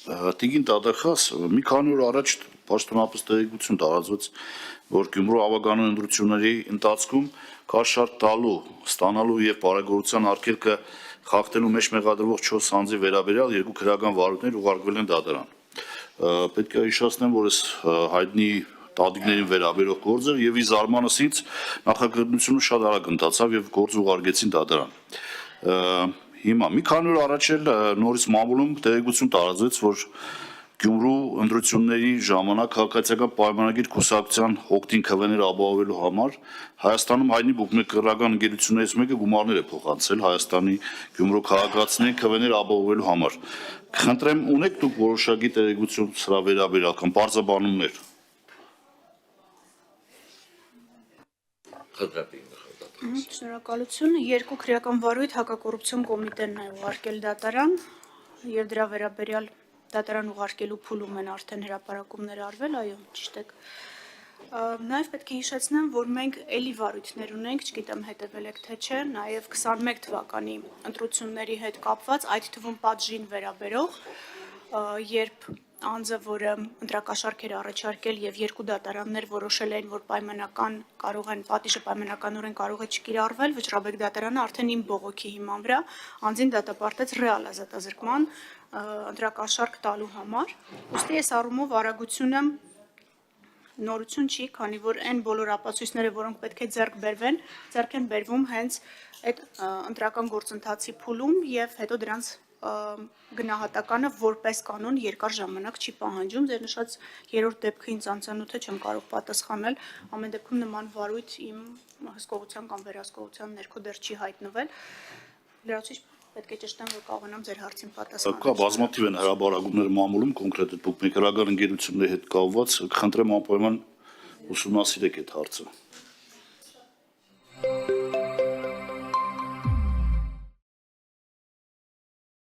Տիգին Տադախաս մի քանի օր առաջ պաշտոնապես տեղեկություն տարածվեց, որ Գյումրու ավագանու ընտրությունների ընթացքում կաշառք տալու, ստանալու եւ բարեգործության արգելքը խախտելու մեջ մեղադրվող 4 անձի վերաբերյալ 2 քրեական վարույթներ ուղարկվել են դատարան։ Պետք է հիշեցնեմ, որ այս հայտնի տատիկներին վերաբերող գործը եւ ի զարմանս ինձ նախաքննությունը շատ արագ ընթացավ եւ գործը ուղարկեցին դատարան։ Հիմա մի քանի օր առաջ էլ նորից մամուլում տեղեկություն տարածվեց, որ Գյումրու ընտրությունների ժամանակ քաղաքացիական պայմանագիր կուսակցության օգտին քվեներ ապահովելու համար Հայաստանում հայտնի բուկմեկերական ընկերություններից մեկը գումարներ է փոխանցել Հայաստանի Գյումրու քաղաքացիներին քվեներ ապահովելու համար։ Խնդրեմ, ունեք դուք որոշակի տեղեկություն սրա վերաբերյալ կամ բարձրաբանումներ։ Շնորհակալություն։ 2 քրեական վարույթ հակակոռուպցիոն կոմիտեն է ուղարկել դատարան եւ դրա վերաբերյալ դատարան ուղարկելու փուլում են արդեն հրապարակումներ արվել, այո, ճիշտ եք։ Նաեւ պետք է հիշեցնեմ, որ մենք էլի վարույթներ ունենք, չգիտեմ հետեւել եք թե չէ, նաեւ 21 թվականի ընտրությունների հետ կապված, այդ թվում պատժին վերաբերող, երբ անձը, որը ընտրակաշառք էր առաջարկել եւ 2 դատարաններ որոշել են, որ պայմանական կարող են պատիժը պայմանականորեն կարող է չկիրառվել, Վճռաբեկ դատարանը արդեն իմ բողոքի հիման վրա անձին դատապարտեց ռեալ ազատազրկման ընտրակաշառք տալու համար։ Ուստի այս առումով արագությունը նորություն չի, քանի որ այն բոլոր ապացույցները, որոնք պետք է ձեռք բերվեն, ձեռք են բերվում հենց այդ ընտրական գործընթացի փուլում եւ հետո դրանց գնահատականը որպես կանոն երկար ժամանակ չի պահանջում, ձեր նշած 3-րդ դեպքը ինձ անծանոթ է, չեմ կարող պատասխանել, ամեն դեպքում նման վարույթ իմ հսկողության կամ վերահսկողության ներքո դեռ չի հայտնվել, լրացուցիչ պետք է ճշտեմ, որ կարողանամ ձեր հարցին պատասխանել։ Կա բազմաթիվ են հրաբարակումներ մամուլում, կոնկրետ բուկմեկերական ընկերությունների հետ կապված, խնդրեմ անպայման ուսումնասիրեք այդ հարցը։